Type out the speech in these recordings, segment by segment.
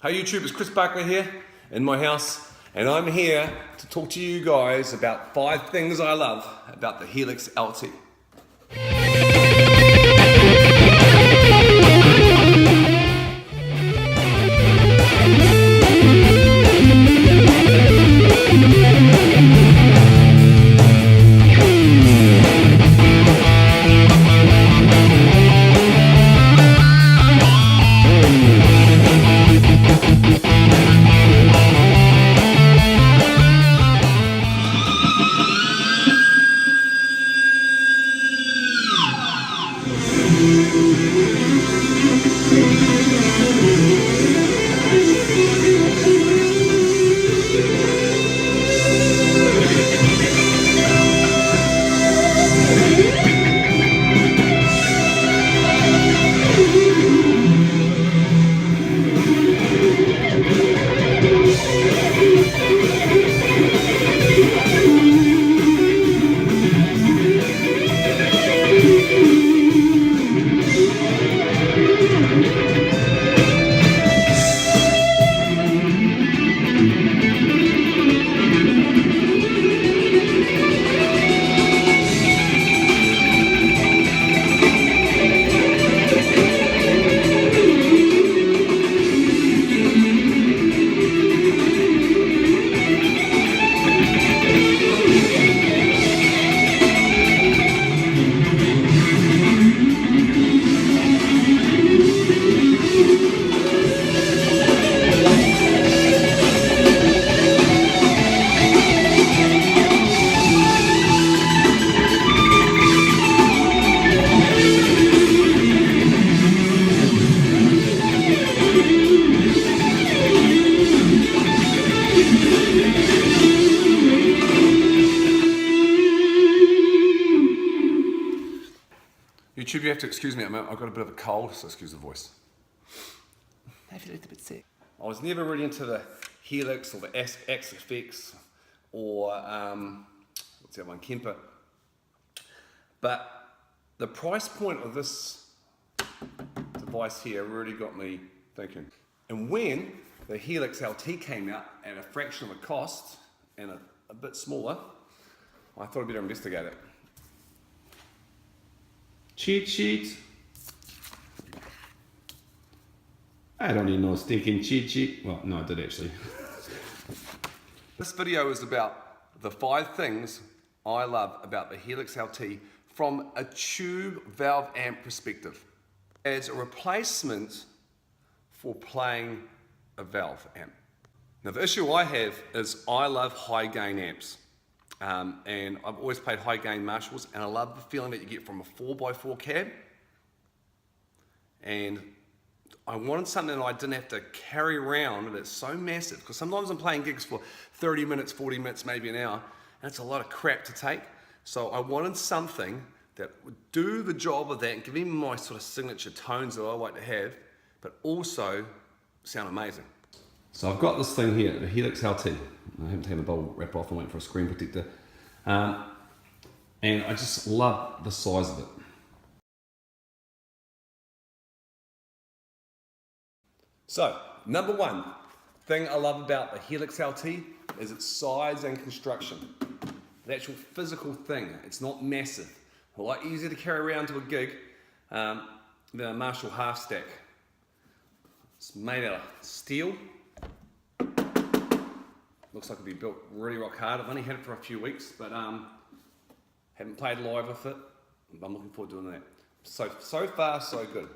Hey YouTube, it's Chris Barkley here in my house, and I'm here to talk to you guys about 5 things I love about the Helix LT. YouTube, you have to excuse me, I've got a bit of a cold, so excuse the voice. I feel a little bit sick. I was never really into the Helix or the XFX or what's the other one, Kemper. But the price point of this device here really got me thinking. And when the Helix LT came out at a fraction of the cost and a bit smaller, I thought I'd better investigate it. Cheat sheet. I don't need no stinking cheat sheet. Well, no, I did actually. This video is about the 5 things I love about the Helix LT from a tube valve amp perspective. As a replacement for playing a valve amp. Now the issue I have is I love high gain amps. And I've always played high gain Marshalls, and I love the feeling that you get from a 4x4 cab. And I wanted something that I didn't have to carry around that's so massive, because sometimes I'm playing gigs for 30 minutes, 40 minutes, maybe an hour, and it's a lot of crap to take. So I wanted something that would do the job of that and give me my sort of signature tones that I like to have, but also sound amazing. So I've got this thing here, the Helix LT. I haven't taken the bowl wrap off, I'm waiting for a screen protector. And I just love the size of it. So, number 1 thing I love about the Helix LT is its size and construction. The actual physical thing, it's not massive. A lot easier to carry around to a gig than a Marshall half stack. It's made out of steel. Looks like it'll be built really rock hard. I've only had it for a few weeks, but haven't played live with it. I'm looking forward to doing that. So far, so good.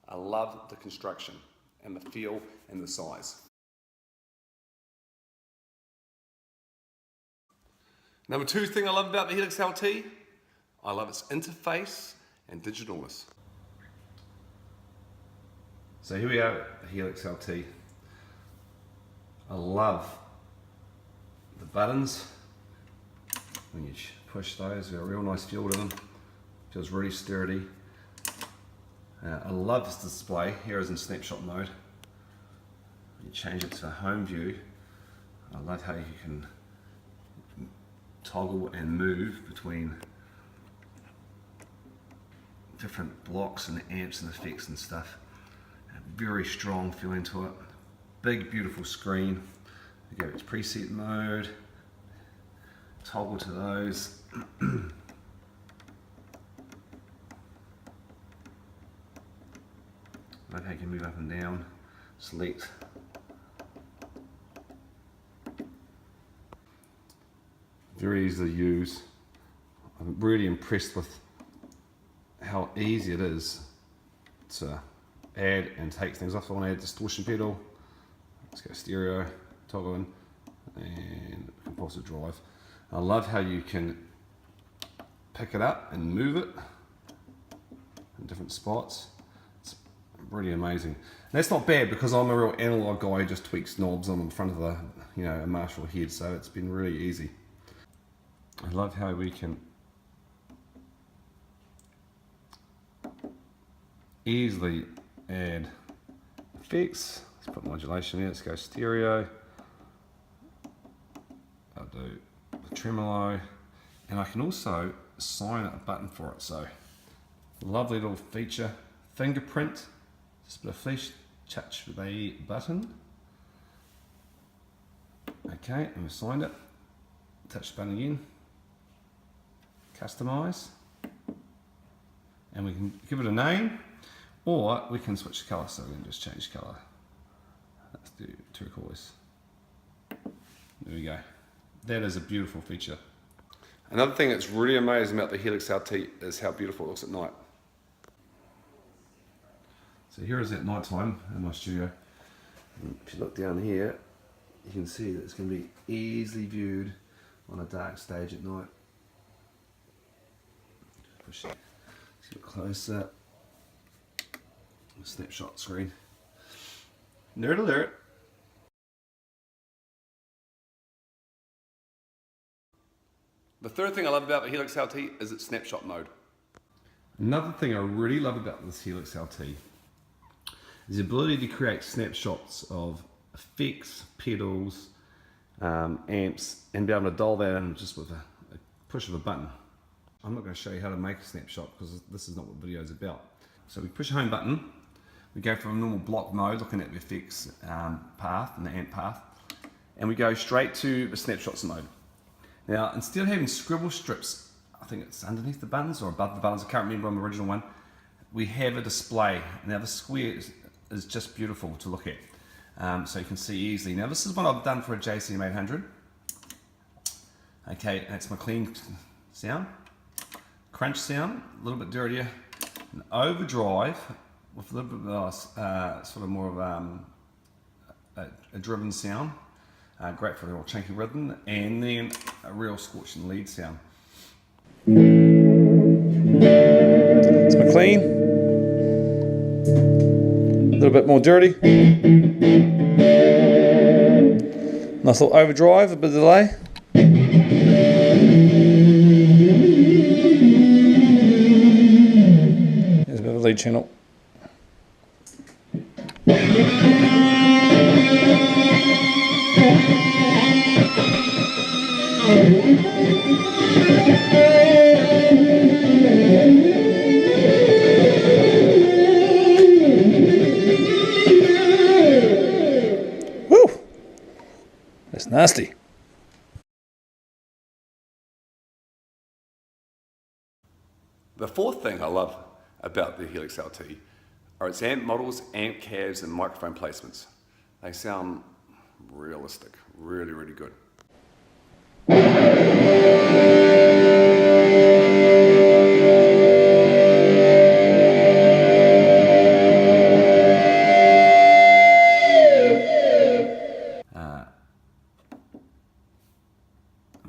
I love the construction and the feel and the size. Number 2 thing I love about the Helix LT, I love its interface and digitalness. So here we are at the Helix LT. I love the buttons. When you push those, they've got a real nice feel to them. Feels really sturdy. I love this display. Here is in snapshot mode. You change it to home view. I love how you can toggle and move between different blocks and amps and effects and stuff. A very strong feeling to it. big beautiful screen. We go to preset mode, toggle to those. Okay, you can move up and down, select. Very easy to use. I'm really impressed with how easy it is to add and take things off. I want to add distortion pedal. Let's go stereo, toggle in, and compulsive drive. I love how you can pick it up and move it in different spots. It's really amazing. And that's not bad because I'm a real analog guy who just tweaks knobs on the front of the, a Marshall head, so it's been really easy. I love how we can easily add effects. Let's put modulation in, let's go stereo. I'll do the tremolo, and I can also assign a button for it. So, lovely little feature. Fingerprint, just a bit of flesh, touch the button. Okay, and we've assigned it. Touch the button again. Customize, and we can give it a name, or we can switch the color. So we can just change color. Let's do turquoise. There we go. That is a beautiful feature. Another thing that's really amazing about the Helix LT is how beautiful it looks at night. So here is at night time in my studio. If you look down here, you can see that it's going to be easily viewed on a dark stage at night. Push it. Let's get closer. Snapshot screen. Nerd alert. The third thing I love about the Helix LT is its snapshot mode. Another thing I really love about this Helix LT is the ability to create snapshots of effects, pedals, amps, and be able to dial that in just with a push of a button. I'm not going to show you how to make a snapshot because this is not what the video is about. So we push home button, we go from a normal block mode, looking at the effects path and the amp path, and we go straight to the snapshots mode. Now, instead of having scribble strips, I think it's underneath the buttons or above the buttons, I can't remember on the original one, we have a display. Now the square is just beautiful to look at, so you can see easily. Now this is what I've done for a JCM 800. Okay, that's my clean sound. Crunch sound, a little bit dirtier. An overdrive with a little bit of sort of more of a driven sound. Great for a real chunky rhythm, and then a real scorching lead sound. It's my clean. A little bit more dirty. Nice little overdrive, a bit of delay. There's a bit of a lead channel. Woo! That's nasty. The fourth thing I love about the Helix LT are its amp models, amp cabs, and microphone placements. They sound realistic, really, really good. We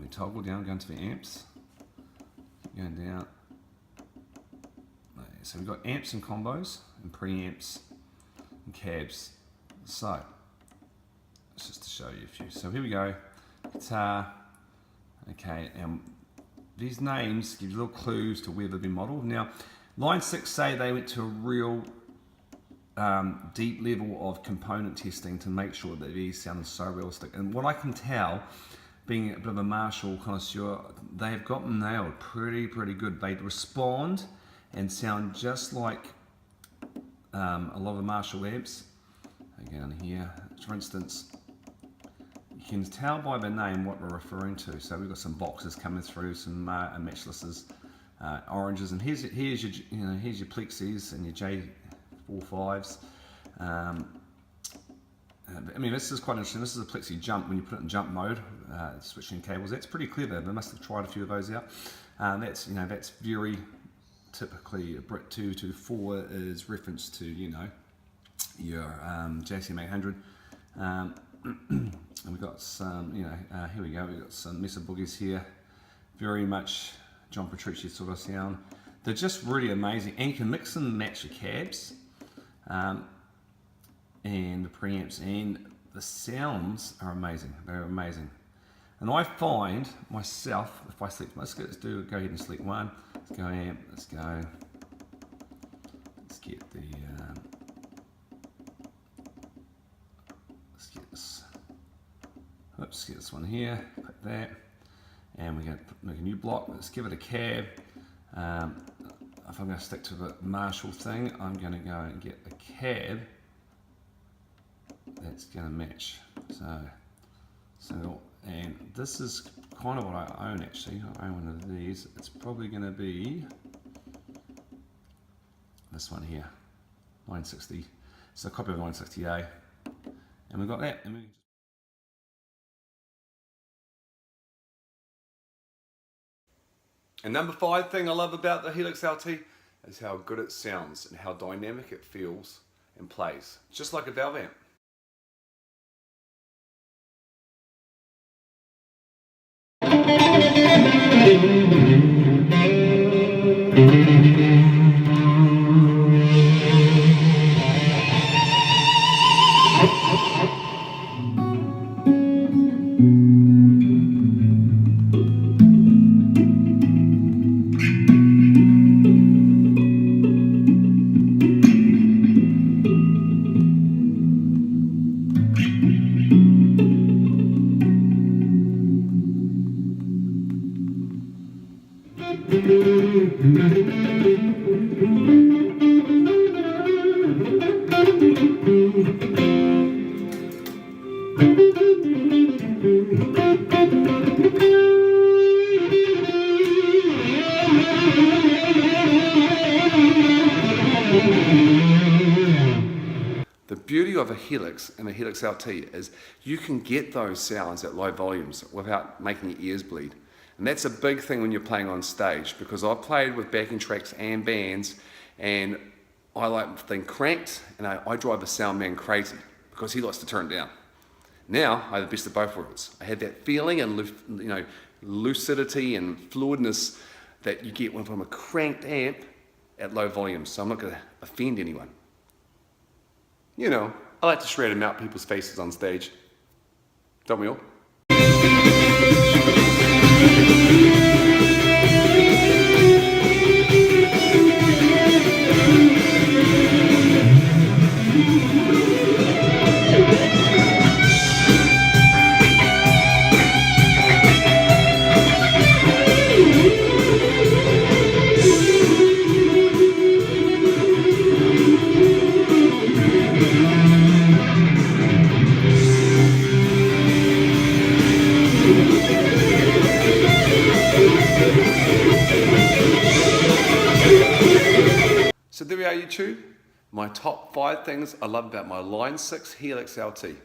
toggle down, going to the amps, going down. So we've got amps and combos, and preamps and cabs. So, it's just to show you a few. So here we go, guitar. Okay, and these names give you little clues to where they've been modeled. Now, line 6 say they went to a real deep level of component testing to make sure that these sound so realistic. And what I can tell, being a bit of a Marshall connoisseur, they have got them nailed pretty good. They respond and sound just like a lot of the Marshall amps. Again on here, for instance, you can tell by the name what we're referring to. So we've got some boxes coming through, some matchlesses, oranges, and here's your here's your plexis and your J45s. I mean, this is quite interesting. This is a plexi jump. When you put it in jump mode, switching cables, that's pretty clever. They must have tried a few of those out. That's that's very typically a Brit 224 is reference to your JCM 800. And we've got some, here we go. We've got some Mesa Boogies here. Very much John Petrucci sort of sound. They're just really amazing, and you can mix and match your cabs. And the preamps, and the sounds are amazing. They're amazing. And I find myself, if I select, let's go ahead and select one. Let's go amp, let's go. Let's get the, let's get this, oops, get this one here, click that. And we're going to make a new block. Let's give it a cab. If I'm going to stick to the Marshall thing, I'm going to go and get a cab that's going to match. So, and this is kind of what I own actually. I own one of these. It's probably going to be this one here, 960. It's a copy of 960A, and we've got that. And And number 5 thing I love about the Helix LT is how good it sounds and how dynamic it feels and plays, just like a valve amp. The beauty of a Helix and a Helix LT is you can get those sounds at low volumes without making your ears bleed. And that's a big thing when you're playing on stage, because I've played with backing tracks and bands, and I like the thing cranked, and I drive the sound man crazy because he likes to turn it down. Now I have the best of both worlds. I have that feeling and lucidity and fluidness that you get from a cranked amp at low volumes, so I'm not going to offend anyone. I like to shred and melt people's faces on stage. Don't we all? So there we are, YouTube. My top 5 things I love about my Line 6 Helix LT.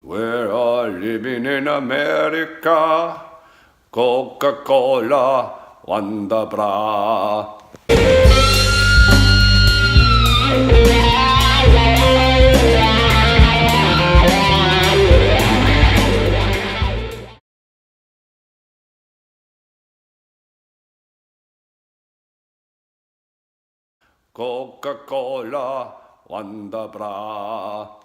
We're all living in America. Coca-Cola, Wanda Bra. Coca-Cola, Wanda Bra.